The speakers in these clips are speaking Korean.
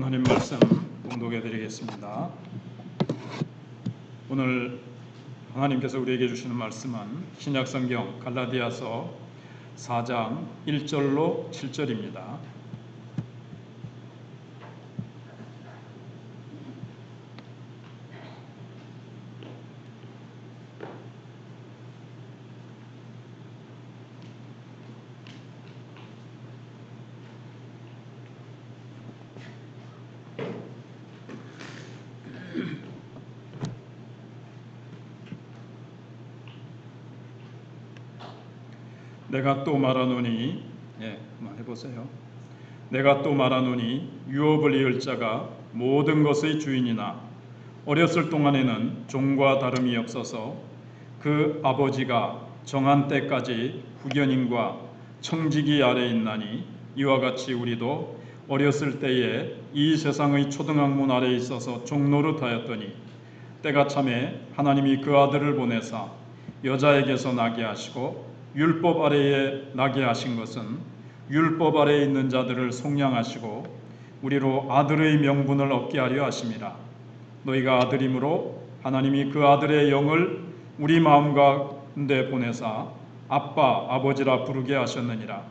하나님 말씀 봉독해 드리겠습니다. 오늘 하나님께서 우리에게 주시는 말씀은 신약성경 갈라디아서 4장 1절로 7절입니다. 내가 또 말하노니, 한번 해보세요. 내가 또 말하노니 유업을 이을 자가 모든 것의 주인이나 어렸을 동안에는 종과 다름이 없어서 그 아버지가 정한 때까지 후견인과 청지기 아래 있나니, 이와 같이 우리도 어렸을 때에 이 세상의 초등학문 아래 있어서 종노릇하였더니 때가 참에 하나님이 그 아들을 보내사 여자에게서 나게 하시고 율법 아래에 나게 하신 것은 율법 아래에 있는 자들을 속량하시고 우리로 아들의 명분을 얻게 하려 하심이라. 너희가 아들이므로 하나님이 그 아들의 영을 우리 마음 가운데 보내사 아빠 아버지라 부르게 하셨느니라.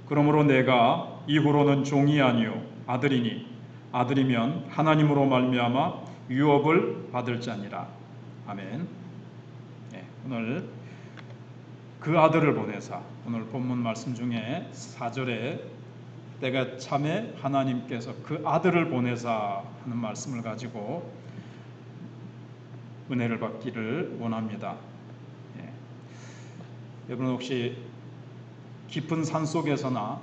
그러므로 내가 이후로는 종이 아니요 아들이니 아들이면 하나님으로 말미암아 유업을 받을 자니라. 아멘. 오늘 그 아들을 보내사, 오늘 본문 말씀 중에 4절에 때가 참에 하나님께서 그 아들을 보내사 하는 말씀을 가지고 은혜를 받기를 원합니다. 여러분 혹시 깊은 산 속에서나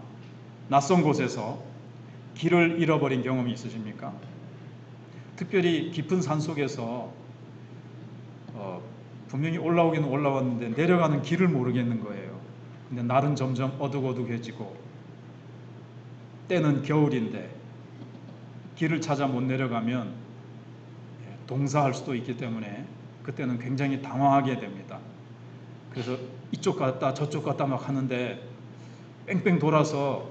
낯선 곳에서 길을 잃어버린 경험이 있으십니까? 특별히 깊은 산 속에서 분명히 올라오기는 올라왔는데 내려가는 길을 모르겠는 거예요. 근데 날은 점점 어둑어둑해지고 때는 겨울인데 길을 찾아 못 내려가면 동사할 수도 있기 때문에 그때는 굉장히 당황하게 됩니다. 그래서 이쪽 갔다 저쪽 갔다 막 하는데 뺑뺑 돌아서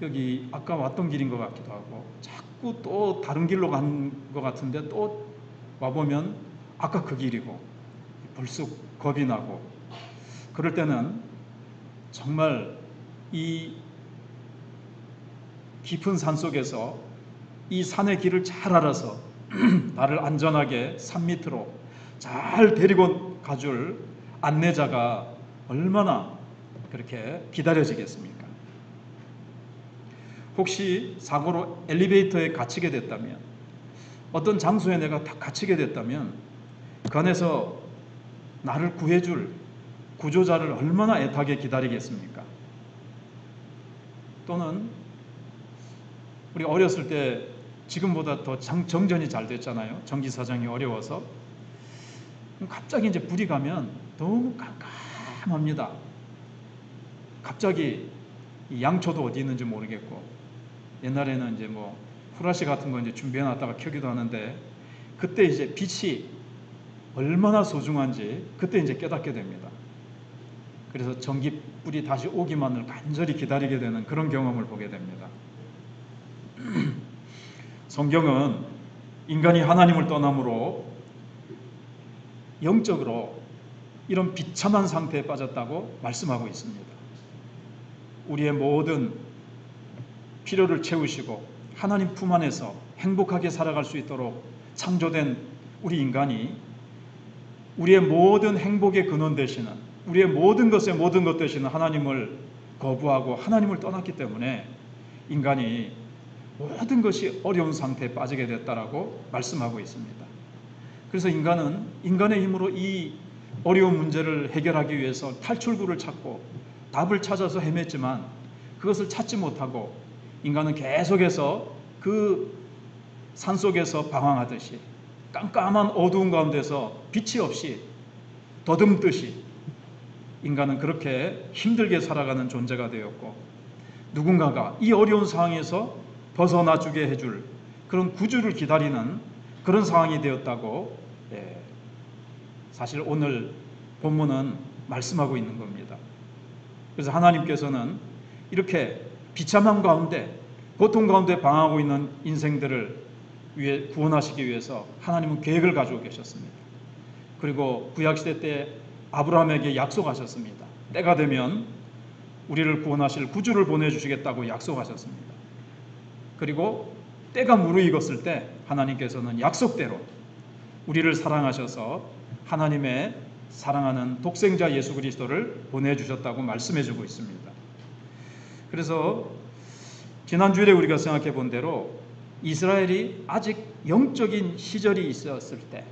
여기 아까 왔던 길인 것 같기도 하고 자꾸 또 다른 길로 간 것 같은데 또 와보면 아까 그 길이고 불쑥 겁이 나고, 그럴 때는 정말 이 깊은 산 속에서 이 산의 길을 잘 알아서 나를 안전하게 산 밑으로 잘 데리고 가줄 안내자가 얼마나 그렇게 기다려지겠습니까? 혹시 사고로 엘리베이터에 갇히게 됐다면, 어떤 장소에 내가 딱 갇히게 됐다면 그 안에서 나를 구해줄 구조자를 얼마나 애타게 기다리겠습니까? 또는 우리 어렸을 때 지금보다 더 정전이 잘 됐잖아요. 전기사정이 어려워서. 갑자기 이제 불이 가면 너무 깜깜합니다. 갑자기 양초도 어디 있는지 모르겠고, 옛날에는 이제 뭐 후라시 같은 거 이제 준비해 놨다가 켜기도 하는데, 그때 이제 빛이 얼마나 소중한지 그때 이제 깨닫게 됩니다. 그래서 전기불이 다시 오기만을 간절히 기다리게 되는 그런 경험을 보게 됩니다. 성경은 인간이 하나님을 떠남으로 영적으로 이런 비참한 상태에 빠졌다고 말씀하고 있습니다. 우리의 모든 필요를 채우시고 하나님 품 안에서 행복하게 살아갈 수 있도록 창조된 우리 인간이 우리의 모든 행복의 근원 되시는, 우리의 모든 것의 모든 것 되시는 하나님을 거부하고 하나님을 떠났기 때문에 인간이 모든 것이 어려운 상태에 빠지게 됐다라고 말씀하고 있습니다. 그래서 인간은 인간의 힘으로 이 어려운 문제를 해결하기 위해서 탈출구를 찾고 답을 찾아서 헤맸지만 그것을 찾지 못하고 인간은 계속해서 그 산속에서 방황하듯이 깜깜한 어두운 가운데서 빛이 없이 더듬듯이 인간은 그렇게 힘들게 살아가는 존재가 되었고, 누군가가 이 어려운 상황에서 벗어나주게 해줄 그런 구주를 기다리는 그런 상황이 되었다고 사실 오늘 본문은 말씀하고 있는 겁니다. 그래서 하나님께서는 이렇게 비참한 가운데 고통 가운데 방황하고 있는 인생들을 구원하시기 위해서 하나님은 계획을 가지고 계셨습니다. 그리고 구약시대 때 아브라함에게 약속하셨습니다. 때가 되면 우리를 구원하실 구주를 보내주시겠다고 약속하셨습니다. 그리고 때가 무르익었을 때 하나님께서는 약속대로 우리를 사랑하셔서 하나님의 사랑하는 독생자 예수 그리스도를 보내주셨다고 말씀해주고 있습니다. 그래서 지난 주일에 우리가 생각해 본 대로 이스라엘이 아직 영적인 시절이 있었을 때,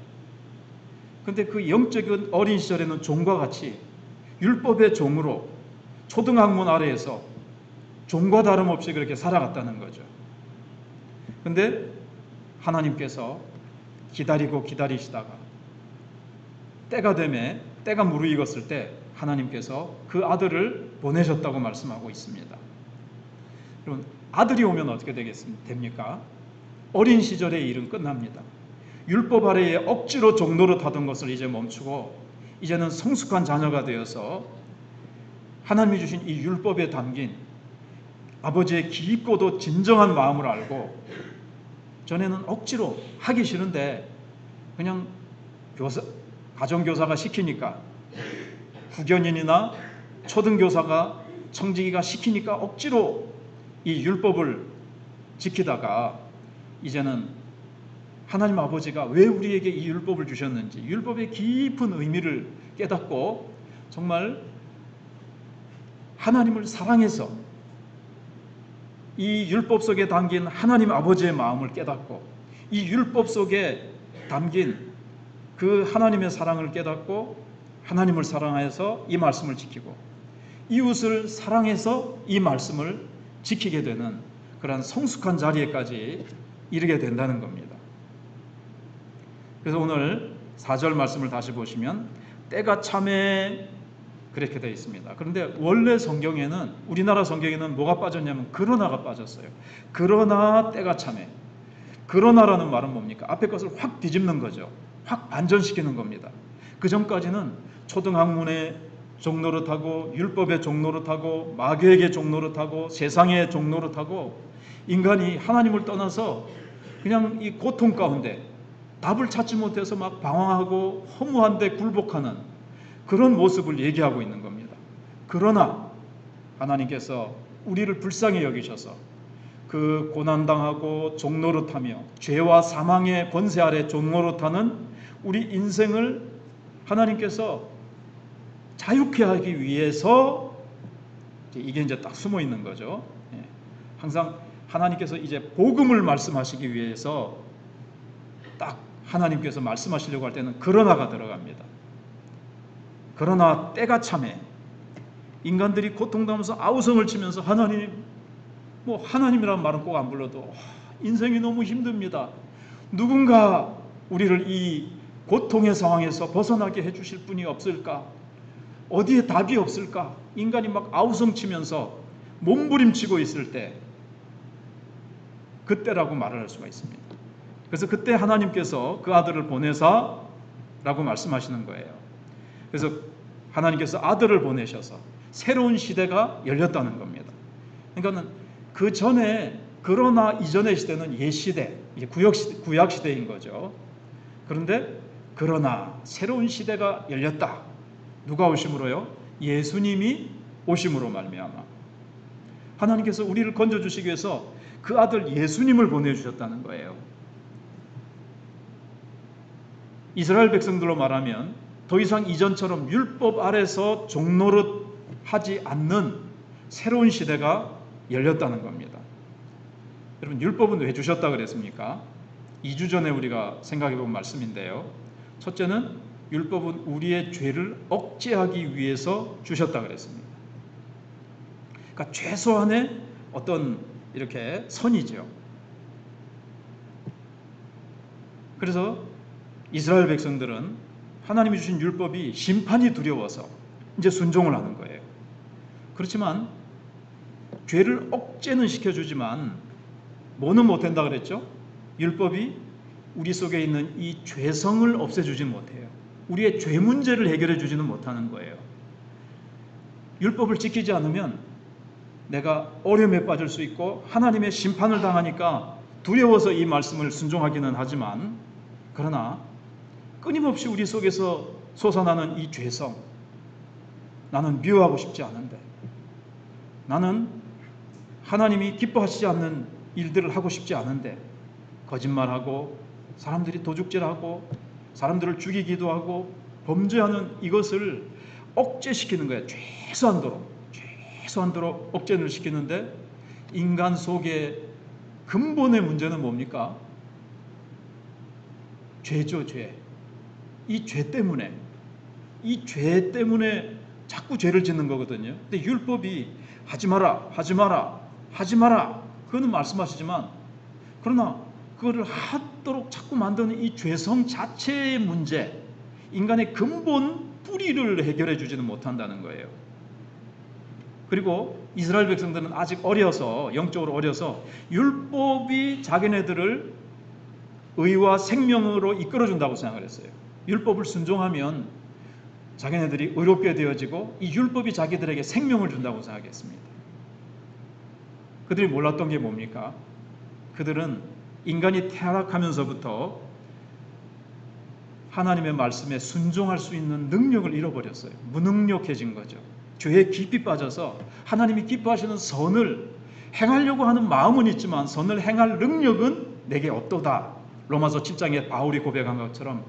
근데 그 영적인 어린 시절에는 종과 같이 율법의 종으로 초등학문 아래에서 종과 다름없이 그렇게 살아갔다는 거죠. 근데 하나님께서 기다리고 기다리시다가 때가 되매, 때가 무르익었을 때 하나님께서 그 아들을 보내셨다고 말씀하고 있습니다. 여러분, 아들이 오면 어떻게 됩니까? 어린 시절의 일은 끝납니다. 율법 아래에 억지로 종노릇 하던 것을 이제 멈추고 이제는 성숙한 자녀가 되어서 하나님이 주신 이 율법에 담긴 아버지의 깊고도 진정한 마음을 알고, 전에는 억지로 하기 싫은데 그냥 가정교사가 시키니까, 후견인이나 초등교사가 청지기가 시키니까 억지로 이 율법을 지키다가 이제는 하나님 아버지가 왜 우리에게 이 율법을 주셨는지, 율법의 깊은 의미를 깨닫고 정말 하나님을 사랑해서 이 율법 속에 담긴 하나님 아버지의 마음을 깨닫고 이 율법 속에 담긴 그 하나님의 사랑을 깨닫고 하나님을 사랑해서 이 말씀을 지키고 이웃을 사랑해서 이 말씀을 지키게 되는 그런 성숙한 자리에까지 이르게 된다는 겁니다. 그래서 오늘 4절 말씀을 다시 보시면 때가 참에 그렇게 되어 있습니다. 그런데 원래 성경에는, 우리나라 성경에는 뭐가 빠졌냐면 그러나가 빠졌어요. 그러나 때가 참에. 그러나라는 말은 뭡니까? 앞에 것을 확 뒤집는 거죠. 확 반전시키는 겁니다. 그 전까지는 초등학문의 종노릇하고 율법의 종노릇하고 마귀에게 종노릇하고 세상의 종노릇하고 인간이 하나님을 떠나서 그냥 이 고통 가운데 답을 찾지 못해서 막 방황하고 허무한데 굴복하는 그런 모습을 얘기하고 있는 겁니다. 그러나 하나님께서 우리를 불쌍히 여기셔서 그 고난당하고 종노릇하며 죄와 사망의 권세 아래 종노릇하는 우리 인생을 하나님께서 자유케 하기 위해서, 이게 이제 딱 숨어 있는 거죠. 항상 하나님께서 이제 복음을 말씀하시기 위해서 딱 하나님께서 말씀하시려고 할 때는 그러나가 들어갑니다. 그러나 때가 참에 인간들이 고통당하면서 아우성을 치면서 하나님, 뭐 하나님이라는 말은 꼭 안 불러도 인생이 너무 힘듭니다. 누군가 우리를 이 고통의 상황에서 벗어나게 해주실 분이 없을까? 어디에 답이 없을까? 인간이 막 아우성 치면서 몸부림치고 있을 때, 그때라고 말을 할 수가 있습니다. 그래서 그때 하나님께서 그 아들을 보내사 라고 말씀하시는 거예요. 그래서 하나님께서 아들을 보내셔서 새로운 시대가 열렸다는 겁니다. 그러니까 그 전에, 그러나 이전의 시대는 옛시대, 구약시대인 거죠. 그런데 그러나 새로운 시대가 열렸다. 누가 오심으로요? 예수님이 오심으로 말미암아. 하나님께서 우리를 건져주시기 위해서 그 아들 예수님을 보내주셨다는 거예요. 이스라엘 백성들로 말하면 더 이상 이전처럼 율법 아래서 종노릇 하지 않는 새로운 시대가 열렸다는 겁니다. 여러분, 율법은 왜 주셨다 그랬습니까? 2주 전에 우리가 생각해 본 말씀인데요. 첫째는 율법은 우리의 죄를 억제하기 위해서 주셨다 그랬습니다. 그러니까 최소한의 어떤 이렇게 선이죠. 그래서 이스라엘 백성들은 하나님이 주신 율법이 심판이 두려워서 이제 순종을 하는 거예요. 그렇지만 죄를 억제는 시켜주지만 뭐는 못한다 그랬죠? 율법이 우리 속에 있는 이 죄성을 없애주지 못해요. 우리의 죄 문제를 해결해 주지는 못하는 거예요. 율법을 지키지 않으면 내가 어려움에 빠질 수 있고 하나님의 심판을 당하니까 두려워서 이 말씀을 순종하기는 하지만, 그러나 끊임없이 우리 속에서 솟아나는 이 죄성, 나는 미워하고 싶지 않은데, 나는 하나님이 기뻐하시지 않는 일들을 하고 싶지 않은데, 거짓말하고 사람들이 도둑질하고 사람들을 죽이기도 하고 범죄하는 이것을 억제시키는 거예요. 최소한도로 억제를 시키는데, 인간 속의 근본의 문제는 뭡니까? 죄죠, 죄. 이 죄 때문에 자꾸 죄를 짓는 거거든요. 근데 율법이 하지 마라, 하지 마라, 하지 마라, 그거는 말씀하시지만, 그러나 그거를 하도록 자꾸 만드는 이 죄성 자체의 문제, 인간의 근본 뿌리를 해결해 주지는 못한다는 거예요. 그리고 이스라엘 백성들은 아직 어려서, 영적으로 어려서 율법이 자기네들을 의와 생명으로 이끌어준다고 생각을 했어요. 율법을 순종하면 자기네들이 의롭게 되어지고 이 율법이 자기들에게 생명을 준다고 생각했습니다. 그들이 몰랐던 게 뭡니까? 그들은 인간이 타락하면서부터 하나님의 말씀에 순종할 수 있는 능력을 잃어버렸어요. 무능력해진 거죠. 죄에 깊이 빠져서 하나님이 기뻐하시는 선을 행하려고 하는 마음은 있지만 선을 행할 능력은 내게 없도다. 로마서 7장에 바울이 고백한 것처럼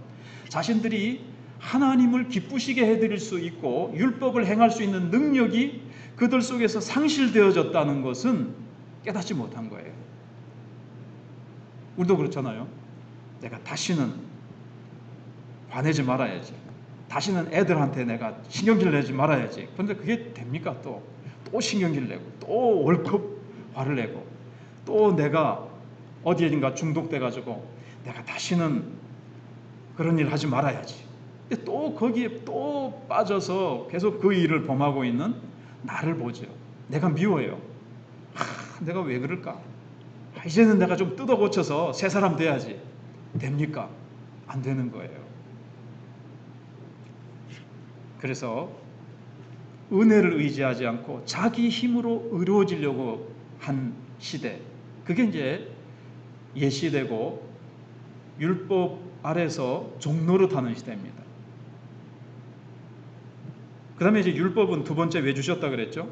자신들이 하나님을 기쁘시게 해드릴 수 있고 율법을 행할 수 있는 능력이 그들 속에서 상실되어졌다는 것은 깨닫지 못한 거예요. 우리도 그렇잖아요. 내가 다시는 화내지 말아야지, 다시는 애들한테 내가 신경질 내지 말아야지. 그런데 그게 됩니까? 또 신경질 내고 또 월급 화를 내고 또 내가 어디에든가 중독돼가지고 내가 다시는 그런 일 하지 말아야지. 근데 또 거기에 또 빠져서 계속 그 일을 범하고 있는 나를 보죠. 내가 미워요. 내가 왜 그럴까? 이제는 내가 좀 뜯어 고쳐서 새 사람 돼야지. 됩니까? 안 되는 거예요. 그래서 은혜를 의지하지 않고 자기 힘으로 의로워지려고 한 시대, 그게 이제 옛 시대고 율법 아래서 종노릇하는 시대입니다. 그 다음에 이제 율법은 두 번째 왜 주셨다 그랬죠?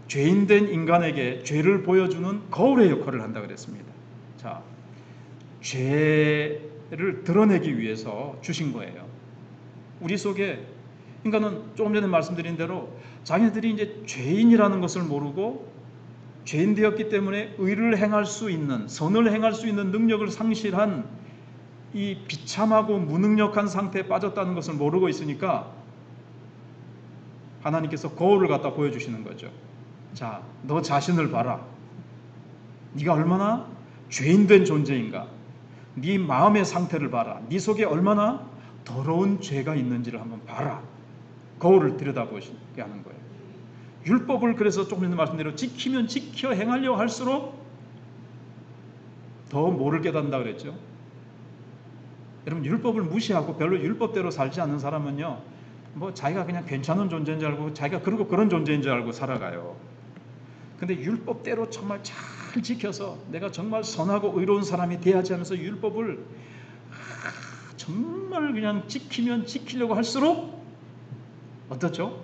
죄인된 인간에게 죄를 보여주는 거울의 역할을 한다 그랬습니다. 자, 죄를 드러내기 위해서 주신 거예요. 우리 속에 인간은 조금 전에 말씀드린 대로 자기들이 이제 죄인이라는 것을 모르고 죄인 되었기 때문에 의를 행할 수 있는, 선을 행할 수 있는 능력을 상실한 이 비참하고 무능력한 상태에 빠졌다는 것을 모르고 있으니까 하나님께서 거울을 갖다 보여주시는 거죠. 자, 너 자신을 봐라. 네가 얼마나 죄인된 존재인가. 네 마음의 상태를 봐라. 네 속에 얼마나 더러운 죄가 있는지를 한번 봐라. 거울을 들여다보시게 하는 거예요. 율법을 그래서 조금 전에 말씀대로 지키면 지켜 행하려 할수록 더 뭐를 깨닫는다 그랬죠? 여러분, 율법을 무시하고 별로 율법대로 살지 않는 사람은요, 뭐 자기가 그냥 괜찮은 존재인 줄 알고 자기가 그러고 그런 존재인 줄 알고 살아가요. 근데 율법대로 정말 잘 지켜서 내가 정말 선하고 의로운 사람이 돼야지 하면서 율법을 정말 그냥 지키면 지키려고 할수록 어떻죠?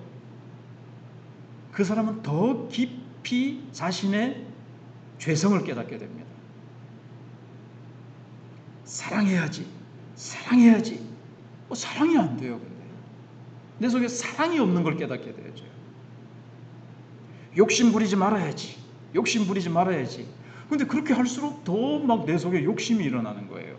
그 사람은 더 깊이 자신의 죄성을 깨닫게 됩니다. 사랑해야지. 사랑이 안 돼요. 근데 내 속에 사랑이 없는 걸 깨닫게 되죠. 욕심 부리지 말아야지. 근데 그렇게 할수록 더 막 내 속에 욕심이 일어나는 거예요.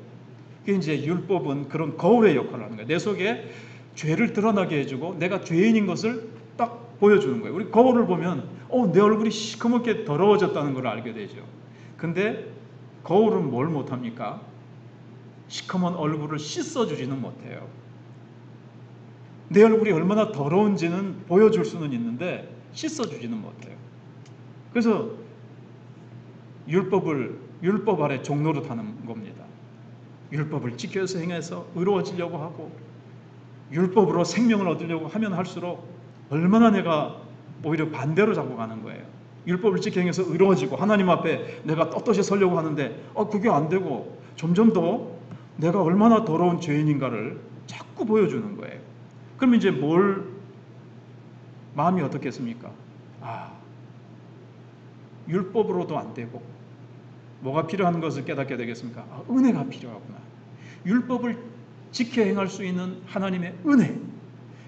그게 이제 율법은 그런 거울의 역할을 하는 거예요. 내 속에 죄를 드러나게 해주고 내가 죄인인 것을 딱 보여주는 거예요. 우리 거울을 보면 내 얼굴이 시커멓게 더러워졌다는 걸 알게 되죠. 근데 거울은 뭘 못합니까? 시커먼 얼굴을 씻어주지는 못해요. 내 얼굴이 얼마나 더러운지는 보여줄 수는 있는데 씻어주지는 못해요. 그래서 율법 아래 종노릇하는 겁니다. 율법을 지켜서 행해서 의로워지려고 하고 율법으로 생명을 얻으려고 하면 할수록 얼마나 내가 오히려 반대로 자꾸 가는 거예요. 율법을 지켜 행해서 의로워지고 하나님 앞에 내가 떳떳이 서려고 하는데 그게 안 되고 점점 더 내가 얼마나 더러운 죄인인가를 자꾸 보여주는 거예요. 그럼 이제 마음이 어떻겠습니까? 율법으로도 안 되고 뭐가 필요한 것을 깨닫게 되겠습니까? 은혜가 필요하구나. 율법을 지켜 행할 수 있는 하나님의 은혜.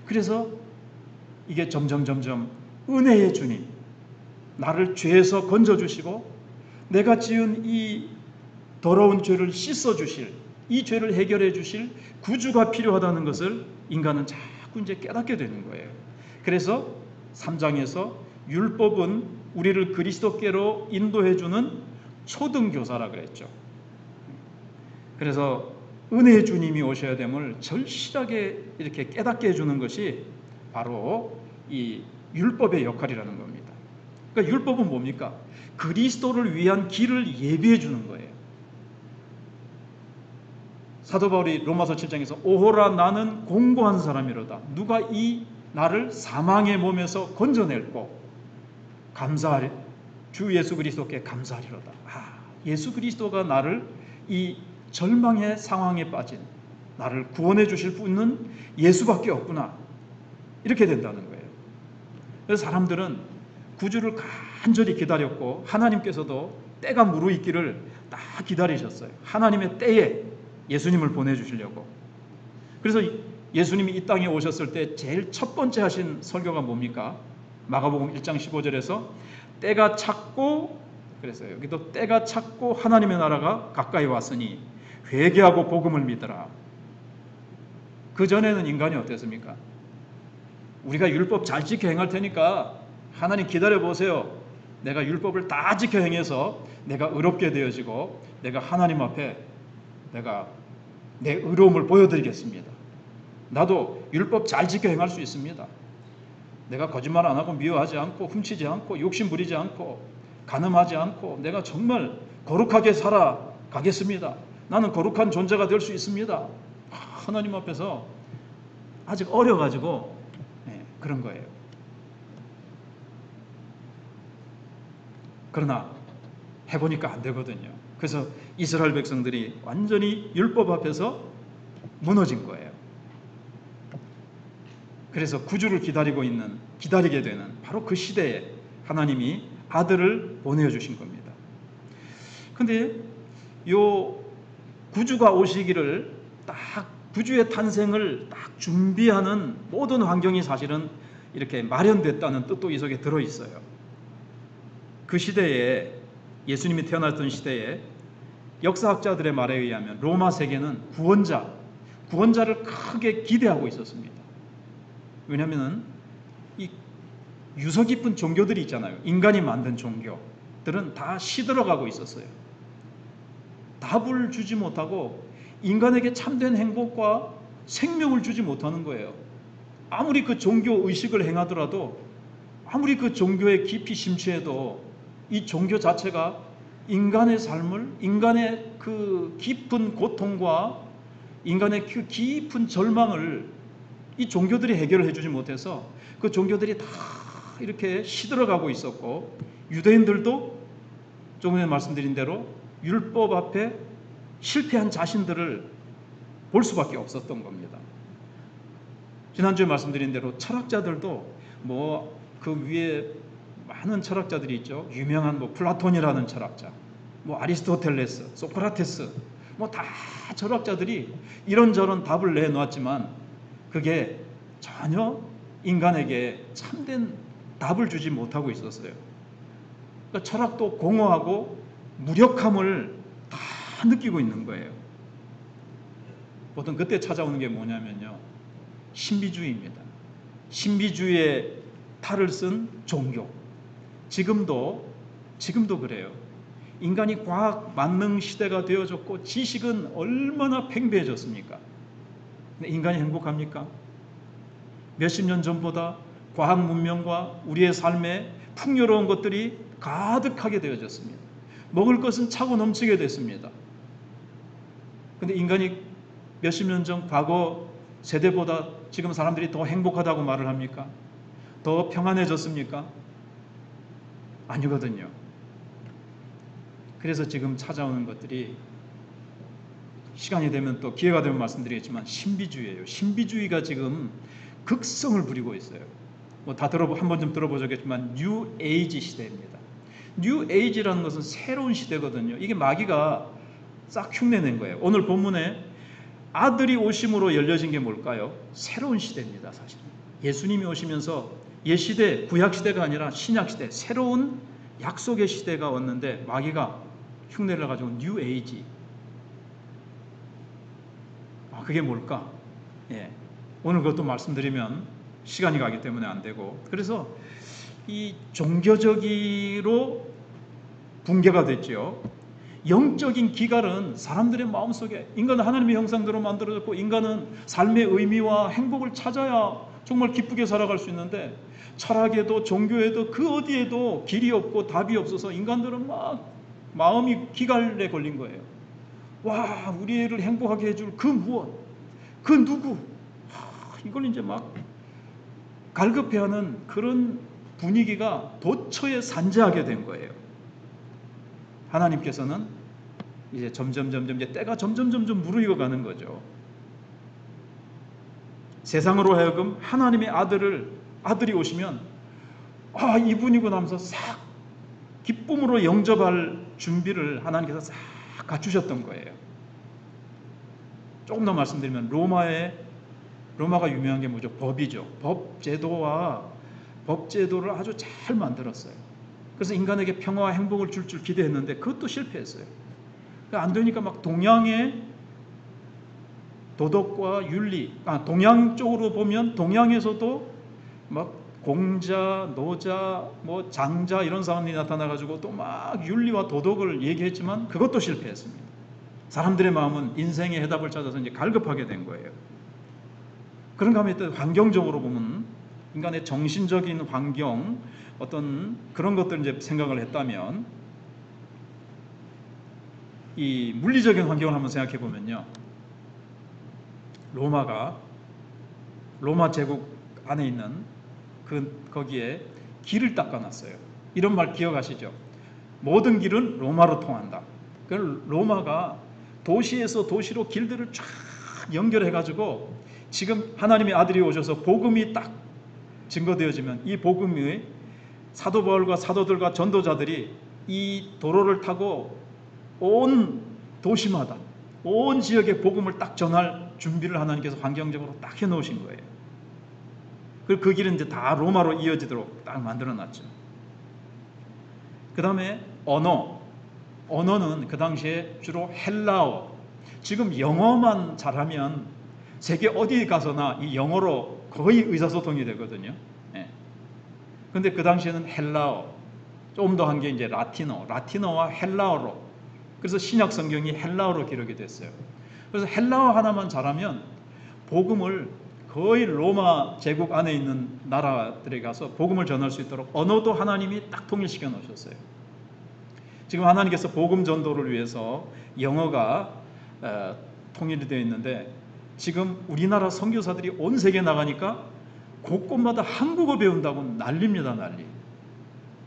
그래서 이게 점점 은혜의 주님, 나를 죄에서 건져주시고 내가 지은 이 더러운 죄를 씻어주실, 이 죄를 해결해 주실 구주가 필요하다는 것을 인간은 자꾸 이제 깨닫게 되는 거예요. 그래서 3장에서 율법은 우리를 그리스도께로 인도해주는 초등교사라 그랬죠. 그래서 은혜의 주님이 오셔야 됨을 절실하게 이렇게 깨닫게 해주는 것이 바로 이 율법의 역할이라는 겁니다. 그러니까 율법은 뭡니까? 그리스도를 위한 길을 예비해 주는 거예요. 사도 바울이 로마서 7장에서 오호라 나는 공고한 사람이로다. 누가 이 나를 사망의 몸에서 건져낼고 감사하리 주 예수 그리스도께 감사하리로다. 예수 그리스도가 나를 이 절망의 상황에 빠진 나를 구원해 주실 분은 예수밖에 없구나. 이렇게 된다는 거예요. 그래서 사람들은 구주를 간절히 기다렸고 하나님께서도 때가 무르익기를 딱 기다리셨어요. 하나님의 때에 예수님을 보내주시려고. 그래서 예수님이 이 땅에 오셨을 때 제일 첫 번째 하신 설교가 뭡니까? 마가복음 1장 15절에서 때가 찼고, 그래서 여기도 때가 찼고 하나님의 나라가 가까이 왔으니 회개하고 복음을 믿으라. 그 전에는 인간이 어땠습니까? 우리가 율법 잘 지켜 행할 테니까 하나님 기다려 보세요. 내가 율법을 다 지켜 행해서 내가 의롭게 되어지고 내가 하나님 앞에 내가 내 의로움을 보여드리겠습니다. 나도 율법 잘 지켜 행할 수 있습니다. 내가 거짓말 안 하고 미워하지 않고 훔치지 않고 욕심 부리지 않고 간음하지 않고 내가 정말 거룩하게 살아가겠습니다. 나는 거룩한 존재가 될 수 있습니다. 하나님 앞에서 아직 어려가지고 그런 거예요. 그러나 해보니까 안 되거든요. 그래서 이스라엘 백성들이 완전히 율법 앞에서 무너진 거예요. 그래서 구주를 기다리게 되는 바로 그 시대에 하나님이 아들을 보내주신 겁니다. 근데 요 구주가 오시기를 딱 구주의 탄생을 딱 준비하는 모든 환경이 사실은 이렇게 마련됐다는 뜻도 이 속에 들어있어요. 그 시대에 예수님이 태어났던 시대에 역사학자들의 말에 의하면 로마 세계는 구원자를 크게 기대하고 있었습니다. 왜냐하면 이 유서 깊은 종교들이 있잖아요. 인간이 만든 종교들은 다 시들어가고 있었어요. 답을 주지 못하고 인간에게 참된 행복과 생명을 주지 못하는 거예요. 아무리 그 종교 의식을 행하더라도 아무리 그 종교에 깊이 심취해도 이 종교 자체가 인간의 삶을, 인간의 그 깊은 고통과 인간의 그 깊은 절망을 이 종교들이 해결을 해주지 못해서 그 종교들이 다 이렇게 시들어가고 있었고, 유대인들도 조금 전에 말씀드린 대로 율법 앞에 실패한 자신들을 볼 수밖에 없었던 겁니다. 지난주에 말씀드린 대로 철학자들도 뭐 그 위에 많은 철학자들이 있죠. 유명한 플라톤이라는 철학자, 아리스토텔레스, 소크라테스, 다 철학자들이 이런저런 답을 내놓았지만 그게 전혀 인간에게 참된 답을 주지 못하고 있었어요. 그러니까 철학도 공허하고 무력함을 다 느끼고 있는 거예요. 보통 그때 찾아오는 게 뭐냐면요, 신비주의입니다. 신비주의의 탈을 쓴 종교. 지금도 그래요. 인간이 과학 만능 시대가 되어졌고 지식은 얼마나 팽배해졌습니까? 근데 인간이 행복합니까? 몇십 년 전보다 과학 문명과 우리의 삶에 풍요로운 것들이 가득하게 되어졌습니다. 먹을 것은 차고 넘치게 됐습니다. 근데 인간이 몇십 년 전 과거 세대보다 지금 사람들이 더 행복하다고 말을 합니까? 더 평안해졌습니까? 아니거든요. 그래서 지금 찾아오는 것들이 시간이 되면 또 기회가 되면 말씀드리겠지만 신비주의예요. 신비주의가 지금 극성을 부리고 있어요. 뭐 다 한 번쯤 들어보셨겠지만 뉴 에이지 시대입니다. 뉴 에이지라는 것은 새로운 시대거든요. 이게 마귀가 싹 흉내낸 거예요. 오늘 본문에 아들이 오심으로 열려진 게 뭘까요? 새로운 시대입니다. 사실은 예수님이 오시면서 옛시대, 구약시대가 아니라 신약시대, 새로운 약속의 시대가 왔는데 마귀가 흉내를 가지고 뉴 에이지, 그게 뭘까? 예. 오늘 그것도 말씀드리면 시간이 가기 때문에 안 되고, 그래서 이 종교적으로 붕괴가 됐죠. 영적인 기갈은 사람들의 마음속에, 인간은 하나님의 형상대로 만들어졌고 인간은 삶의 의미와 행복을 찾아야 정말 기쁘게 살아갈 수 있는데, 철학에도 종교에도 그 어디에도 길이 없고 답이 없어서 인간들은 막 마음이 기갈에 걸린 거예요. 와, 우리 애를 행복하게 해줄 그 무엇, 그 누구, 이걸 이제 막 갈급해하는 그런 분위기가 도처에 산재하게 된 거예요. 하나님께서는 이제 점점 이제 때가 점점 무르익어 가는 거죠. 세상으로 하여금 하나님의 아들이 오시면 이분이구나 하면서 싹 기쁨으로 영접할 준비를 하나님께서 싹 갖추셨던 거예요. 조금 더 말씀드리면 로마가 유명한 게 뭐죠? 법이죠. 법제도를 아주 잘 만들었어요. 그래서 인간에게 평화와 행복을 줄 기대했는데 그것도 실패했어요. 안 되니까 막 동양의 도덕과 윤리, 동양 쪽으로 보면 동양에서도 막 공자, 노자, 뭐 장자 이런 사람들이 나타나가지고 또 막 윤리와 도덕을 얘기했지만 그것도 실패했습니다. 사람들의 마음은 인생의 해답을 찾아서 이제 갈급하게 된 거예요. 그런가 하면 또 환경적으로 보면 인간의 정신적인 환경, 어떤 그런 것들 이제 생각을 했다면, 이 물리적인 환경을 한번 생각해 보면요, 로마 제국 안에 있는 거기에 길을 닦아놨어요. 이런 말 기억하시죠? 모든 길은 로마로 통한다. 로마가 도시에서 도시로 길들을 쫙 연결해가지고 지금 하나님의 아들이 오셔서 복음이 딱 증거되어지면 이 복음이 사도 바울과 사도들과 전도자들이 이 도로를 타고 온 도시마다 온 지역에 복음을 딱 전할 준비를 하나님께서 환경적으로 딱 해놓으신 거예요. 그리고 그 길은 이제 다 로마로 이어지도록 딱 만들어놨죠. 그 다음에 언어는 그 당시에 주로 헬라어, 지금 영어만 잘하면 세계 어디 가서나 이 영어로 거의 의사소통이 되거든요. 그런데 그 당시에는 헬라어, 조금 더 한 게 이제 라틴어와 헬라어로, 그래서 신약 성경이 헬라어로 기록이 됐어요. 그래서 헬라어 하나만 잘하면 복음을 거의 로마 제국 안에 있는 나라들에 가서 복음을 전할 수 있도록 언어도 하나님이 딱 통일시켜 놓으셨어요. 지금 하나님께서 복음 전도를 위해서 영어가 통일이 되어 있는데, 지금 우리나라 선교사들이 온 세계 나가니까 곳곳마다 한국어 배운다고 난립니다, 난리.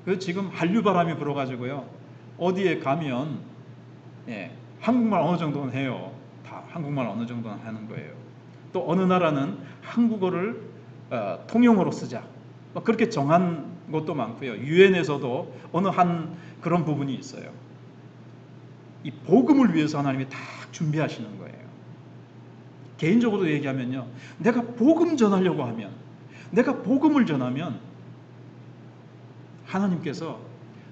그래서 지금 한류바람이 불어가지고요, 어디에 가면 한국말 어느 정도는 해요. 다 한국말 어느 정도는 하는 거예요. 또 어느 나라는 한국어를 통용어로 쓰자, 그렇게 정한 것도 많고요. 유엔에서도 어느 한 그런 부분이 있어요. 이 복음을 위해서 하나님이 다 준비하시는 거예요. 개인적으로 얘기하면요, 내가 복음 전하려고 하면, 내가 복음을 전하면 하나님께서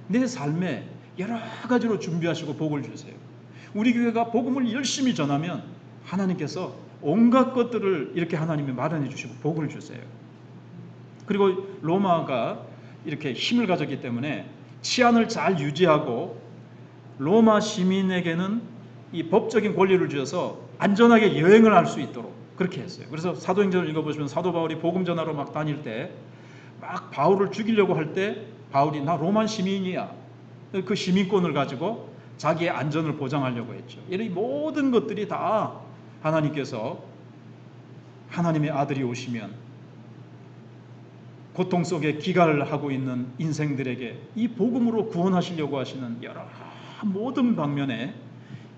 내 삶에 여러 가지로 준비하시고 복을 주세요. 우리 교회가 복음을 열심히 전하면 하나님께서 온갖 것들을 이렇게 하나님이 마련해 주시고 복을 주세요. 그리고 로마가 이렇게 힘을 가졌기 때문에 치안을 잘 유지하고 로마 시민에게는 이 법적인 권리를 주어서 안전하게 여행을 할 수 있도록 그렇게 했어요. 그래서 사도행전을 읽어보시면 사도 바울이 복음 전하러 막 다닐 때, 막 바울을 죽이려고 할 때 바울이 나 로마 시민이야, 그 시민권을 가지고 자기의 안전을 보장하려고 했죠. 이런 모든 것들이 다 하나님께서 하나님의 아들이 오시면 고통 속에 기갈을 하고 있는 인생들에게 이 복음으로 구원하시려고 하시는 여러 모든 방면에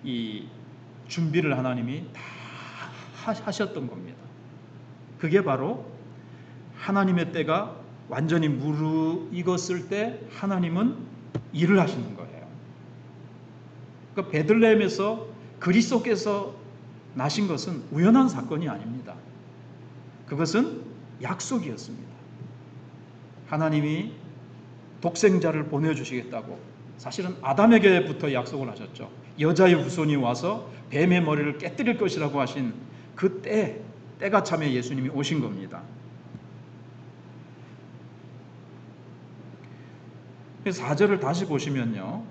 이 준비를 하나님이 다 하셨던 겁니다. 그게 바로 하나님의 때가 완전히 무르익었을 때 하나님은 일을 하시는 거예요. 그러니까 베들레헴에서 그리스도께서 나신 것은 우연한 사건이 아닙니다. 그것은 약속이었습니다. 하나님이 독생자를 보내주시겠다고 사실은 아담에게부터 약속을 하셨죠. 여자의 후손이 와서 뱀의 머리를 깨뜨릴 것이라고 하신 그 때가 참에 예수님이 오신 겁니다. 그래서 4절을 다시 보시면요,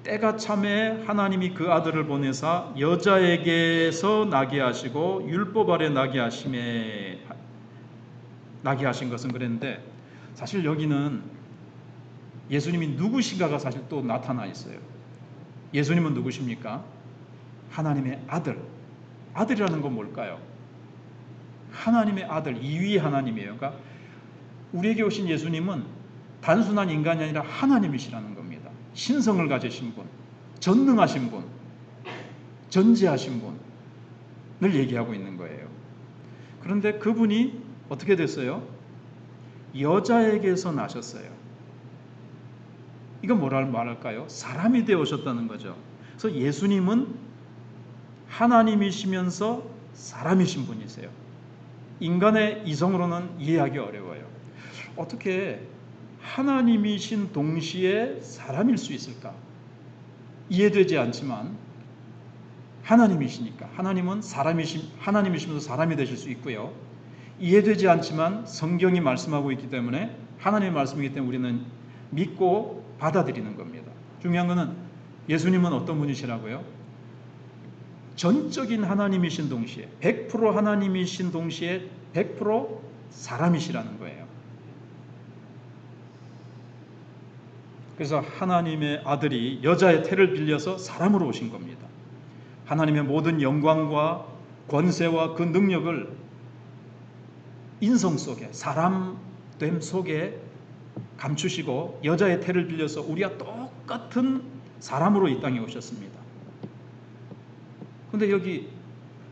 때가 참에 하나님이 그 아들을 보내사 여자에게서 나게 하시고 율법 아래 나게 하신 것은 그랬는데, 사실 여기는 예수님이 누구신가가 사실 또 나타나 있어요. 예수님은 누구십니까? 하나님의 아들. 아들이라는 건 뭘까요? 하나님의 아들, 이위 하나님이에요. 그러니까 우리에게 오신 예수님은 단순한 인간이 아니라 하나님이시라는 겁니다. 신성을 가지신 분, 전능하신 분, 전지하신 분을 얘기하고 있는 거예요. 그런데 그분이 어떻게 됐어요? 여자에게서 나셨어요. 이건 뭐라 말할까요? 사람이 되어 오셨다는 거죠. 그래서 예수님은 하나님이시면서 사람이신 분이세요. 인간의 이성으로는 이해하기 어려워요. 어떻게 하나님이신 동시에 사람일 수 있을까? 이해되지 않지만 하나님이시니까, 하나님은 하나님이시면서 사람이 되실 수 있고요. 이해되지 않지만 성경이 말씀하고 있기 때문에, 하나님의 말씀이기 때문에 우리는 믿고 받아들이는 겁니다. 중요한 것은 예수님은 어떤 분이시라고요? 전적인 하나님이신 동시에, 100% 하나님이신 동시에 100% 사람이시라는 거예요. 그래서 하나님의 아들이 여자의 태를 빌려서 사람으로 오신 겁니다. 하나님의 모든 영광과 권세와 그 능력을 인성 속에, 사람됨 속에 감추시고 여자의 태를 빌려서 우리와 똑같은 사람으로 이 땅에 오셨습니다. 그런데 여기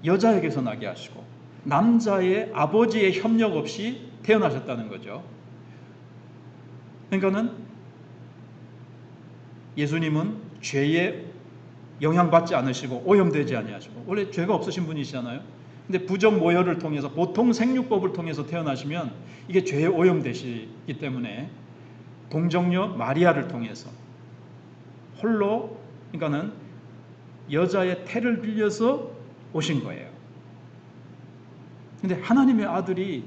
여자에게서 나게 하시고 남자의 아버지의 협력 없이 태어나셨다는 거죠. 그러니까는 예수님은 죄에 영향받지 않으시고 오염되지 아니하시고, 원래 죄가 없으신 분이시잖아요. 근데 부정 모혈을 통해서, 보통 생육법을 통해서 태어나시면 이게 죄에 오염되시기 때문에 동정녀 마리아를 통해서 홀로, 그러니까는 여자의 태를 빌려서 오신 거예요. 근데 하나님의 아들이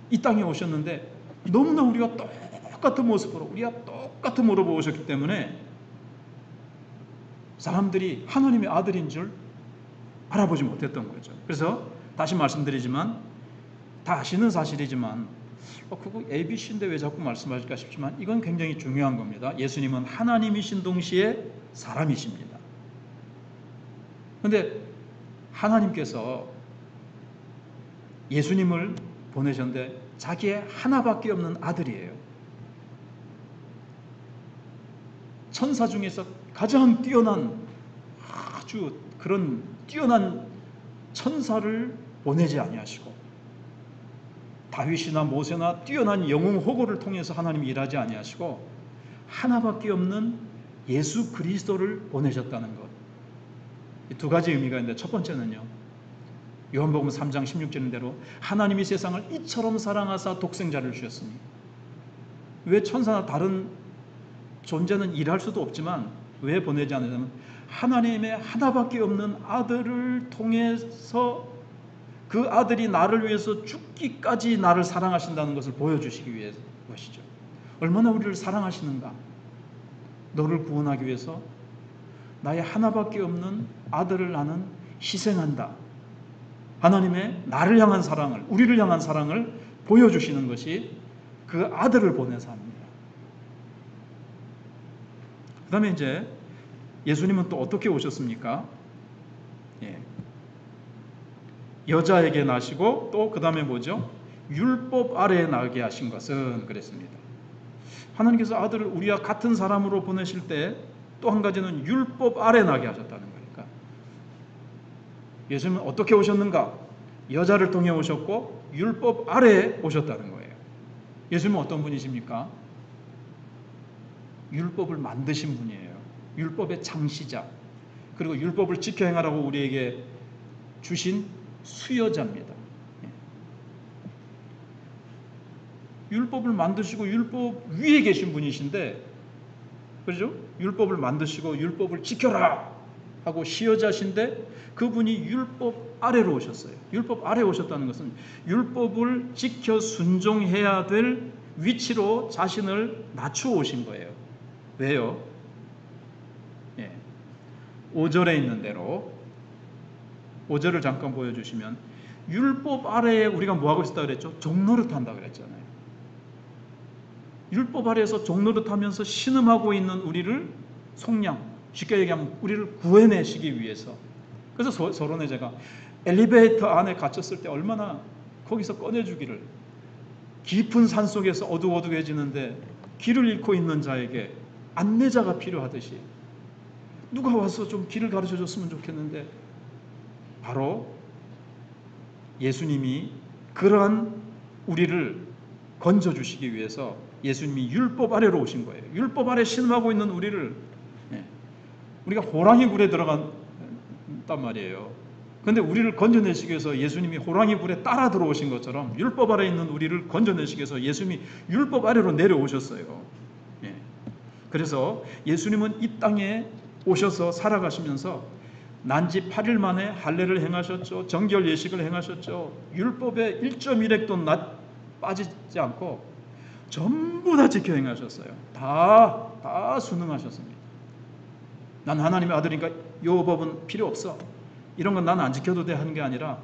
이 땅에 오셨는데 너무나 우리가 똑같은 모습으로, 우리가 똑같은 모습으로 오셨기 때문에 사람들이 하나님의 아들인 줄 알아보지 못했던 거죠. 그래서 다시 말씀드리지만, 다 아시는 사실이지만 그거 ABC인데 왜 자꾸 말씀하실까 싶지만 이건 굉장히 중요한 겁니다. 예수님은 하나님이신 동시에 사람이십니다. 그런데 하나님께서 예수님을 보내셨는데 자기의 하나밖에 없는 아들이에요. 천사 중에서 가장 뛰어난, 아주 그런 뛰어난 천사를 보내지 아니하시고, 다윗이나 모세나 뛰어난 영웅 호고를 통해서 하나님이 일하지 아니하시고 하나밖에 없는 예수 그리스도를 보내셨다는 것. 이 두 가지 의미가 있는데, 첫 번째는요, 요한복음 3장 16절인 대로 하나님이 세상을 이처럼 사랑하사 독생자를 주셨으니, 왜 천사나 다른 존재는 일할 수도 없지만 왜 보내지 않으냐면 하나님의 하나밖에 없는 아들을 통해서 그 아들이 나를 위해서 죽기까지 나를 사랑하신다는 것을 보여주시기 위해 것이죠. 얼마나 우리를 사랑하시는가. 너를 구원하기 위해서 나의 하나밖에 없는 아들을 나는 희생한다. 하나님의 나를 향한 사랑을, 우리를 향한 사랑을 보여주시는 것이 그 아들을 보내서 합니다. 그 다음에 이제 예수님은 또 어떻게 오셨습니까? 여자에게 나시고 또 그 다음에 뭐죠? 율법 아래에 나게 하신 것은 그랬습니다. 하나님께서 아들을 우리와 같은 사람으로 보내실 때 또 한 가지는 율법 아래에 나게 하셨다는 거니까. 예수님은 어떻게 오셨는가? 여자를 통해 오셨고 율법 아래에 오셨다는 거예요. 예수님은 어떤 분이십니까? 율법을 만드신 분이에요. 율법의 창시자, 그리고 율법을 지켜 행하라고 우리에게 주신 수여자입니다. 율법을 만드시고 율법 위에 계신 분이신데, 그렇죠? 율법을 만드시고 율법을 지켜라 하고 시여자신데 그분이 율법 아래로 오셨어요. 율법 아래에 오셨다는 것은 율법을 지켜 순종해야 될 위치로 자신을 낮추어 오신 거예요. 왜요? 5절에 있는 대로 5절을 잠깐 보여주시면 율법 아래에 우리가 뭐하고 있었다 그랬죠? 종노릇 한다 그랬잖아요. 율법 아래에서 종노릇 하면서 신음하고 있는 우리를 속량, 쉽게 얘기하면 우리를 구해내시기 위해서. 그래서 서론에 제가 엘리베이터 안에 갇혔을 때 얼마나 거기서 꺼내주기를, 깊은 산 속에서 어둑어둑해지는데 길을 잃고 있는 자에게 안내자가 필요하듯이 누가 와서 좀 길을 가르쳐 줬으면 좋겠는데, 바로 예수님이 그러한 우리를 건져주시기 위해서 예수님이 율법 아래로 오신 거예요. 율법 아래 신음하고 있는 우리를, 우리가 호랑이 굴에 들어갔단 말이에요. 그런데 우리를 건져내시기 위해서 예수님이 호랑이 굴에 따라 들어오신 것처럼 율법 아래에 있는 우리를 건져내시기 위해서 예수님이 율법 아래로 내려오셨어요. 그래서 예수님은 이 땅에 오셔서 살아가시면서 난지 8일 만에 할례를 행하셨죠. 정결 예식을 행하셨죠. 율법의 1.1획도 빠지지 않고 전부 다 지켜 행하셨어요. 다 순응하셨습니다. 난 하나님의 아들이니까 요 법은 필요 없어, 이런 건 난 안 지켜도 돼 하는 게 아니라,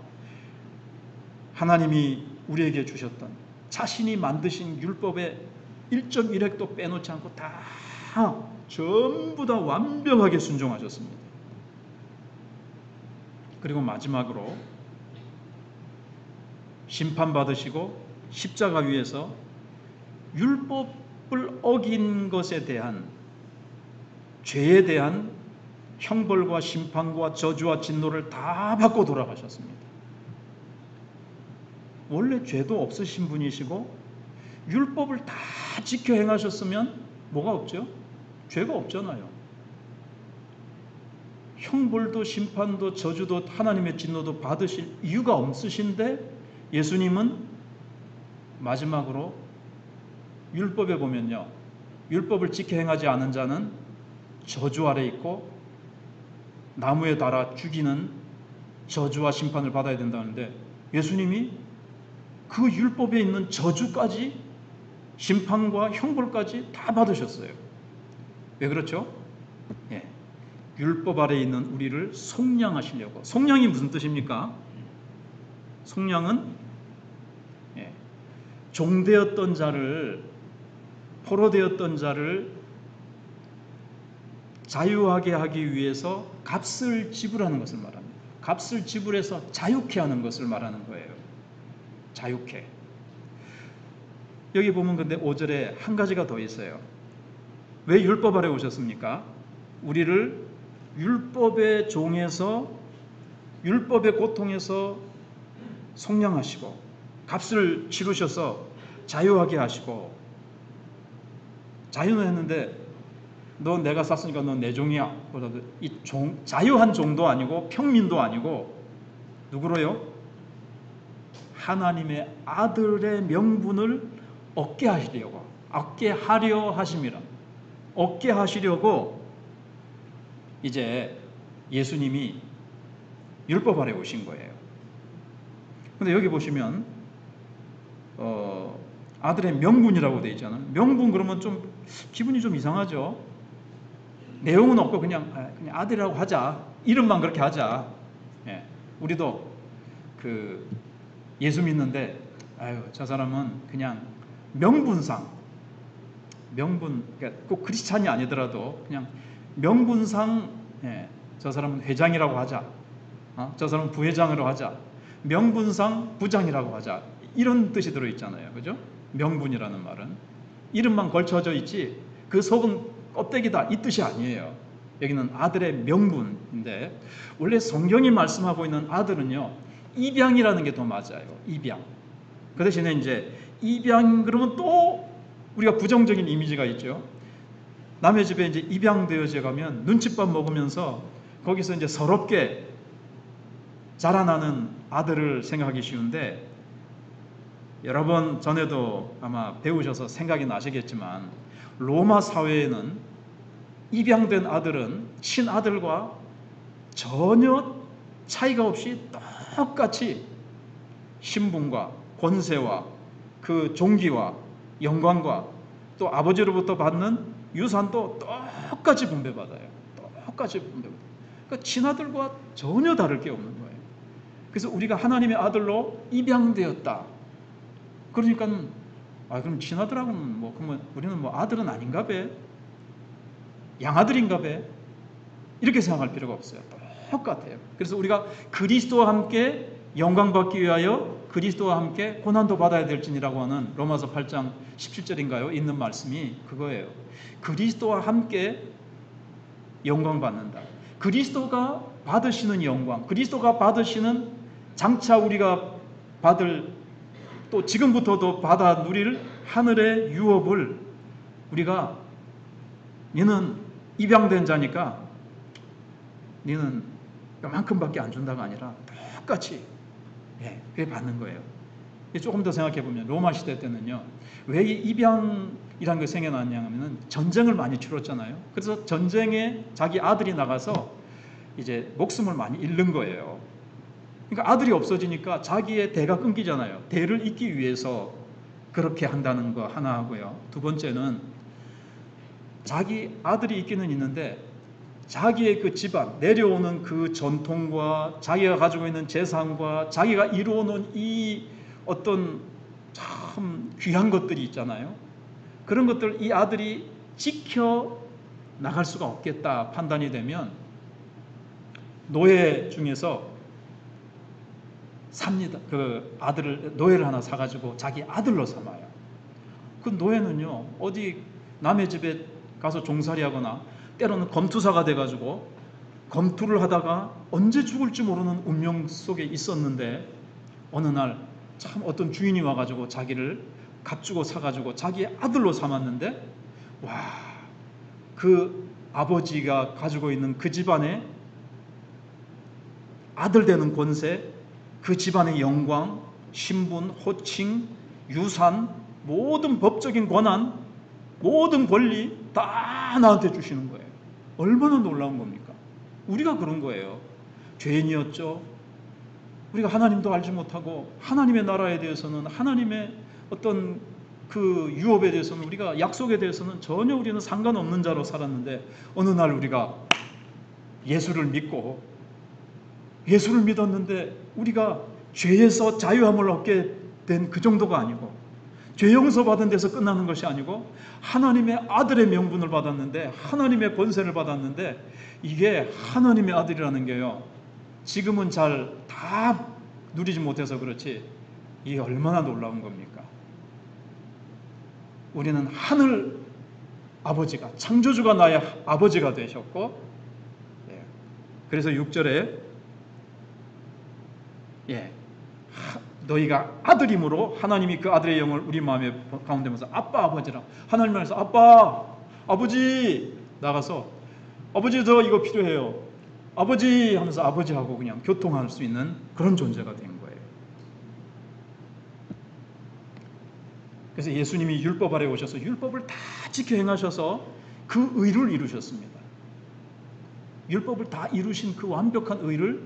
하나님이 우리에게 주셨던 자신이 만드신 율법의 1.1획도 빼놓지 않고 다 전부 다 완벽하게 순종하셨습니다. 그리고 마지막으로 심판받으시고 십자가 위에서 율법을 어긴 것에 대한, 죄에 대한 형벌과 심판과 저주와 진노를 다 받고 돌아가셨습니다. 원래 죄도 없으신 분이시고 율법을 다 지켜 행하셨으면 뭐가 없죠? 죄가 없잖아요. 형벌도 심판도 저주도 하나님의 진노도 받으실 이유가 없으신데, 예수님은 마지막으로 율법에 보면요, 율법을 지켜 행하지 않은 자는 저주 아래 있고 나무에 달아 죽이는 저주와 심판을 받아야 된다는데, 예수님이 그 율법에 있는 저주까지, 심판과 형벌까지 다 받으셨어요. 왜 그렇죠? 율법 아래에 있는 우리를 속량하시려고. 속량이 무슨 뜻입니까? 속량은 종되었던 자를, 포로되었던 자를 자유하게 하기 위해서 값을 지불하는 것을 말합니다. 값을 지불해서 자유케 하는 것을 말하는 거예요. 자유케. 여기 보면 근데 5절에 한 가지가 더 있어요. 왜 율법 아래 오셨습니까? 우리를 율법의 종에서, 율법의 고통에서 속량하시고 값을 치르셔서 자유하게 하시고, 자유는 했는데 너 내가 샀으니까 너 내 종이야. 이 자유한 종도 아니고 평민도 아니고 누구로요? 하나님의 아들의 명분을 얻게 하시려고, 얻게 하려 하심이라. 얻게 하시려고 이제 예수님이 율법 아래 오신 거예요. 근데 여기 보시면 아들의 명분이라고 되어 있잖아요. 명분 그러면 좀 기분이 좀 이상하죠. 내용은 없고 그냥 아들이라고 하자, 이름만 그렇게 하자. 우리도 예수 믿는데 저 사람은 그냥 명분상, 그러니까 꼭 크리스찬이 아니더라도 그냥 명분상 저 사람은 회장이라고 하자, 저 사람은 부회장으로 하자, 명분상 부장이라고 하자, 이런 뜻이 들어있잖아요. 그죠? 명분이라는 말은 이름만 걸쳐져 있지 그 속은 껍데기다 이 뜻이 아니에요. 여기는 아들의 명분인데 원래 성경이 말씀하고 있는 아들은요 입양이라는 게 더 맞아요. 입양. 그 대신에 이제 입양 그러면 또 우리가 부정적인 이미지가 있죠. 남의 집에 이제 입양되어져 가면 눈칫밥 먹으면서 거기서 이제 서럽게 자라나는 아들을 생각하기 쉬운데 여러 번 전에도 아마 배우셔서 생각이 나시겠지만 로마 사회에는 입양된 아들은 친아들과 전혀 차이가 없이 똑같이 신분과 권세와 그 종기와 영광과 또 아버지로부터 받는 유산도 똑같이 분배받아요. 똑같이 분배받아요. 그러니까 친아들과 전혀 다를 게 없는 거예요. 그래서 우리가 하나님의 아들로 입양되었다. 그러니까 그럼 친아들하고는 그러면 우리는 아들은 아닌가 배? 양아들인가 배? 이렇게 생각할 필요가 없어요. 똑같아요. 그래서 우리가 그리스도와 함께 영광받기 위하여 그리스도와 함께 고난도 받아야 될지니라고 하는 로마서 8장 17절인가요? 있는 말씀이 그거예요. 그리스도와 함께 영광받는다. 그리스도가 받으시는 영광, 그리스도가 받으시는 장차 우리가 받을 또 지금부터도 받아 누릴 하늘의 유업을 우리가 너는 입양된 자니까 너는 요만큼밖에 안 준다가 아니라 똑같이 그게 받는 거예요. 조금 더 생각해 보면 로마 시대 때는요 왜 이 입양이라는 게 생겨났냐면은 전쟁을 많이 치렀잖아요. 그래서 전쟁에 자기 아들이 나가서 이제 목숨을 많이 잃는 거예요. 그러니까 아들이 없어지니까 자기의 대가 끊기잖아요. 대를 잇기 위해서 그렇게 한다는 거 하나 하고요. 두 번째는 자기 아들이 있기는 있는데 자기의 그 집안, 내려오는 그 전통과 자기가 가지고 있는 재산과 자기가 이루어놓은 이 어떤 참 귀한 것들이 있잖아요. 그런 것들 이 아들이 지켜 나갈 수가 없겠다 판단이 되면 노예 중에서 삽니다. 그 아들을 노예를 하나 사가지고 자기 아들로 삼아요. 그 노예는요 어디 남의 집에 가서 종살이하거나 때로는 검투사가 돼가지고 검투를 하다가 언제 죽을지 모르는 운명 속에 있었는데 어느 날 참 어떤 주인이 와가지고 자기를 값주고 사가지고 자기 아들로 삼았는데 그 아버지가 가지고 있는 그 집안의 아들 되는 권세, 그 집안의 영광, 신분, 호칭, 유산, 모든 법적인 권한, 모든 권리 다 나한테 주시는 거예요. 얼마나 놀라운 겁니까? 우리가 그런 거예요. 죄인이었죠. 우리가 하나님도 알지 못하고 하나님의 나라에 대해서는 하나님의 어떤 그 유업에 대해서는 우리가 약속에 대해서는 전혀 우리는 상관없는 자로 살았는데 어느 날 우리가 예수를 믿고 예수를 믿었는데 우리가 죄에서 자유함을 얻게 된 그 정도가 아니고 죄 용서 받은 데서 끝나는 것이 아니고 하나님의 아들의 명분을 받았는데 하나님의 권세를 받았는데 이게 하나님의 아들이라는 게요 지금은 잘 다 누리지 못해서 그렇지 이게 얼마나 놀라운 겁니까? 우리는 하늘 아버지가 창조주가 나의 아버지가 되셨고 그래서 6절에 너희가 아들이므로 하나님이 그 아들의 영을 우리 마음에 가운데면서 아빠 아버지라 하나님 안에서 아빠 아버지 나가서 아버지 저 이거 필요해요 아버지 하면서 아버지하고 그냥 교통할 수 있는 그런 존재가 된 거예요. 그래서 예수님이 율법 아래 오셔서 율법을 다 지켜 행하셔서 그 의를 이루셨습니다. 율법을 다 이루신 그 완벽한 의를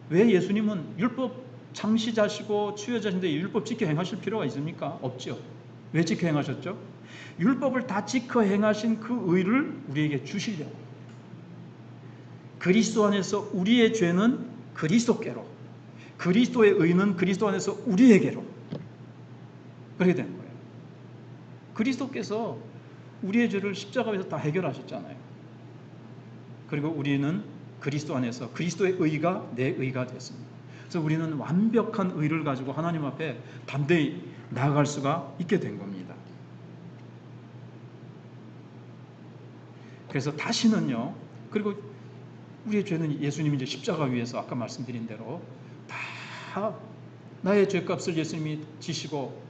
왜 예수님은 율법 창시자시고 추여자신데 율법 지켜 행하실 필요가 있습니까? 없죠. 왜 지켜 행하셨죠? 율법을 다 지켜 행하신 그 의를 우리에게 주시려고. 그리스도 안에서 우리의 죄는 그리스도께로, 그리스도의 의는 그리스도 안에서 우리에게로 그렇게 된 거예요. 그리스도께서 우리의 죄를 십자가에서 다 해결하셨잖아요. 그리고 우리는 그리스도 안에서 그리스도의 의가 내 의가 됐습니다. 그래서 우리는 완벽한 의를 가지고 하나님 앞에 담대히 나아갈 수가 있게 된 겁니다. 그래서 다시는요, 그리고 우리의 죄는 예수님이 이제 십자가 위에서 아까 말씀드린 대로 다 나의 죄값을 예수님이 지시고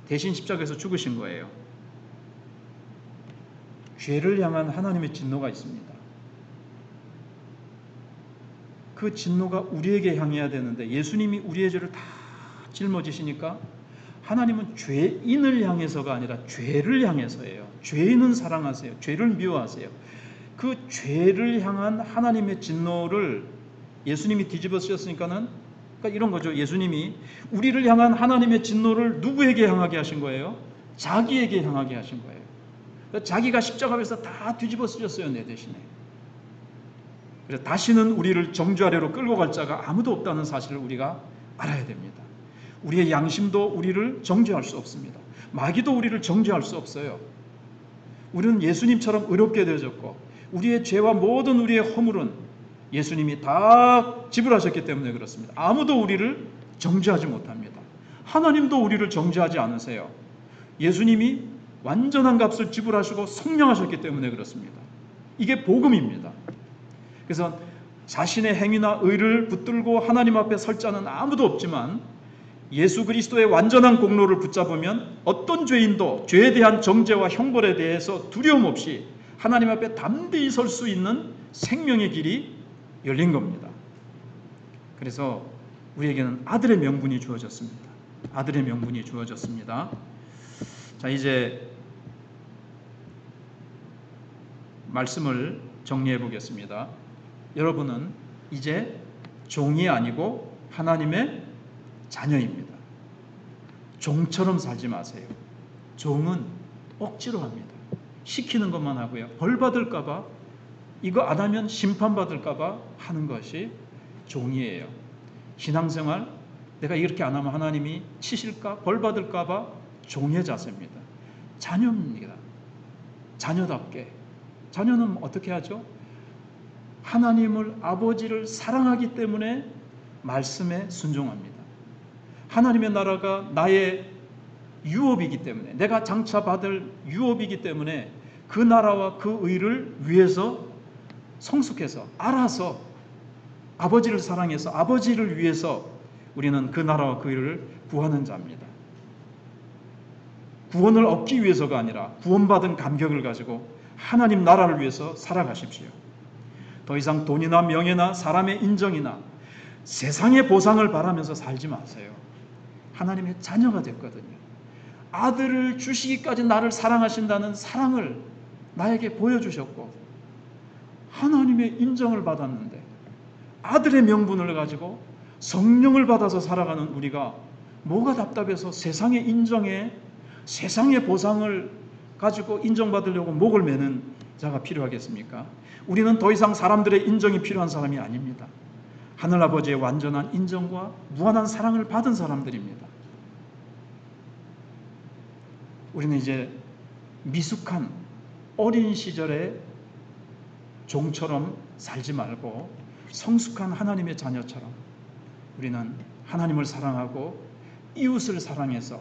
대신 십자가에서 죽으신 거예요. 죄를 향한 하나님의 진노가 있습니다. 그 진노가 우리에게 향해야 되는데 예수님이 우리의 죄를 다 짊어지시니까 하나님은 죄인을 향해서가 아니라 죄를 향해서예요. 죄인은 사랑하세요. 죄를 미워하세요. 그 죄를 향한 하나님의 진노를 예수님이 뒤집어 쓰셨으니까는, 그러니까 이런 거죠. 예수님이 우리를 향한 하나님의 진노를 누구에게 향하게 하신 거예요? 자기에게 향하게 하신 거예요. 자기가 십자가에서 다 뒤집어 쓰셨어요, 내 대신에. 그래서 다시는 우리를 정죄 아래로 끌고 갈 자가 아무도 없다는 사실을 우리가 알아야 됩니다. 우리의 양심도 우리를 정죄할 수 없습니다. 마귀도 우리를 정죄할 수 없어요. 우리는 예수님처럼 의롭게 되어졌고 우리의 죄와 모든 우리의 허물은 예수님이 다 지불하셨기 때문에 그렇습니다. 아무도 우리를 정죄하지 못합니다. 하나님도 우리를 정죄하지 않으세요. 예수님이 완전한 값을 지불하시고 속량하셨기 때문에 그렇습니다. 이게 복음입니다. 그래서 자신의 행위나 의를 붙들고 하나님 앞에 설 자는 아무도 없지만 예수 그리스도의 완전한 공로를 붙잡으면 어떤 죄인도 죄에 대한 정죄와 형벌에 대해서 두려움 없이 하나님 앞에 담대히 설 수 있는 생명의 길이 열린 겁니다. 그래서 우리에게는 아들의 명분이 주어졌습니다. 아들의 명분이 주어졌습니다. 자, 이제 말씀을 정리해 보겠습니다. 여러분은 이제 종이 아니고 하나님의 자녀입니다. 종처럼 살지 마세요. 종은 억지로 합니다. 시키는 것만 하고요. 벌 받을까봐, 이거 안 하면 심판받을까봐 하는 것이 종이에요. 신앙생활, 내가 이렇게 안 하면 하나님이 치실까, 벌 받을까봐 종의 자세입니다. 자녀입니다. 자녀답게. 자녀는 어떻게 하죠? 하나님을, 아버지를 사랑하기 때문에 말씀에 순종합니다. 하나님의 나라가 나의 유업이기 때문에, 내가 장차 받을 유업이기 때문에 그 나라와 그 의를 위해서 성숙해서 알아서 아버지를 사랑해서 아버지를 위해서 우리는 그 나라와 그 의를 구하는 자입니다. 구원을 얻기 위해서가 아니라 구원받은 감격을 가지고 하나님 나라를 위해서 살아가십시오. 더 이상 돈이나 명예나 사람의 인정이나 세상의 보상을 바라면서 살지 마세요. 하나님의 자녀가 됐거든요. 아들을 주시기까지 나를 사랑하신다는 사랑을 나에게 보여주셨고 하나님의 인정을 받았는데 아들의 명분을 가지고 성령을 받아서 살아가는 우리가 뭐가 답답해서 세상의 인정에, 세상의 보상을 가지고 인정받으려고 목을 매는 자가 필요하겠습니까? 우리는 더 이상 사람들의 인정이 필요한 사람이 아닙니다. 하늘아버지의 완전한 인정과 무한한 사랑을 받은 사람들입니다. 우리는 이제 미숙한 어린 시절의 종처럼 살지 말고 성숙한 하나님의 자녀처럼 우리는 하나님을 사랑하고 이웃을 사랑해서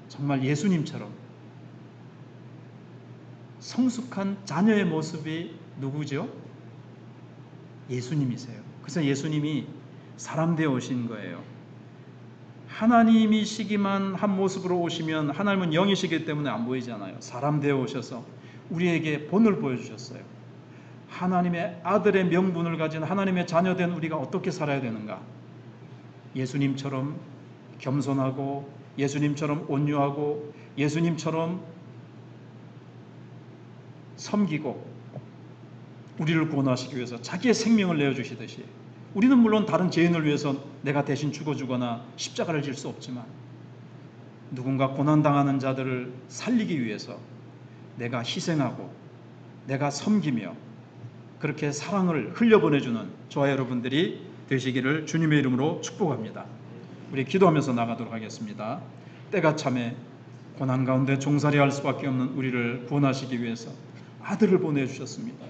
정말 예수님처럼 성숙한 자녀의 모습이 누구죠? 예수님이세요. 그래서 예수님이 사람 되어 오신 거예요. 하나님이시기만 한 모습으로 오시면 하나님은 영이시기 때문에 안 보이잖아요. 사람 되어 오셔서 우리에게 본을 보여주셨어요. 하나님의 아들의 명분을 가진 하나님의 자녀된 우리가 어떻게 살아야 되는가? 예수님처럼 겸손하고 예수님처럼 온유하고 예수님처럼 섬기고 우리를 구원하시기 위해서 자기의 생명을 내어주시듯이 우리는 물론 다른 죄인을 위해서 내가 대신 죽어주거나 십자가를 질 수 없지만 누군가 고난당하는 자들을 살리기 위해서 내가 희생하고 내가 섬기며 그렇게 사랑을 흘려보내주는 저와 여러분들이 되시기를 주님의 이름으로 축복합니다. 우리 기도하면서 나가도록 하겠습니다. 때가 참에 고난 가운데 종살이할 수밖에 없는 우리를 구원하시기 위해서 아들을 보내주셨습니다.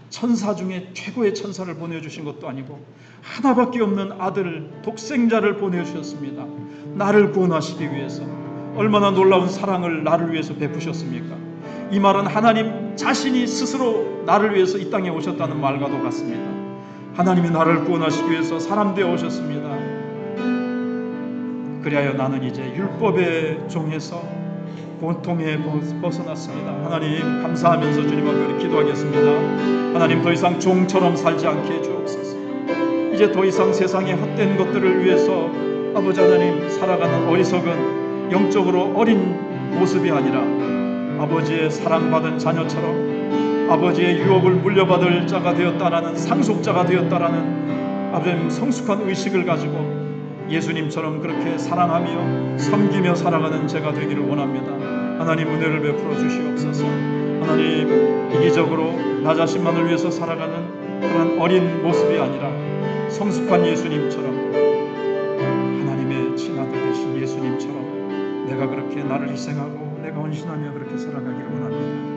천사 중에 최고의 천사를 보내주신 것도 아니고 하나밖에 없는 아들 독생자를 보내주셨습니다. 나를 구원하시기 위해서. 얼마나 놀라운 사랑을 나를 위해서 베푸셨습니까? 이 말은 하나님 자신이 스스로 나를 위해서 이 땅에 오셨다는 말과도 같습니다. 하나님이 나를 구원하시기 위해서 사람 되어 오셨습니다. 그리하여 나는 이제 율법의 종에서 고통에 벗어났습니다. 하나님 감사하면서 주님 앞에 기도하겠습니다. 하나님 더 이상 종처럼 살지 않게 해주옵소서. 이제 더 이상 세상의 헛된 것들을 위해서 아버지 하나님 살아가는 어리석은 영적으로 어린 모습이 아니라 아버지의 사랑받은 자녀처럼 아버지의 유업을 물려받을 자가 되었다라는 상속자가 되었다라는 아버지 성숙한 의식을 가지고 예수님처럼 그렇게 사랑하며 섬기며 살아가는 제가 되기를 원합니다. 하나님 은혜를 베풀어 주시옵소서. 하나님 이기적으로 나 자신만을 위해서 살아가는 그런 어린 모습이 아니라 성숙한 예수님처럼 하나님의 친아들 되신 예수님처럼 내가 그렇게 나를 희생하고 내가 헌신하며 그렇게 살아가기를 원합니다.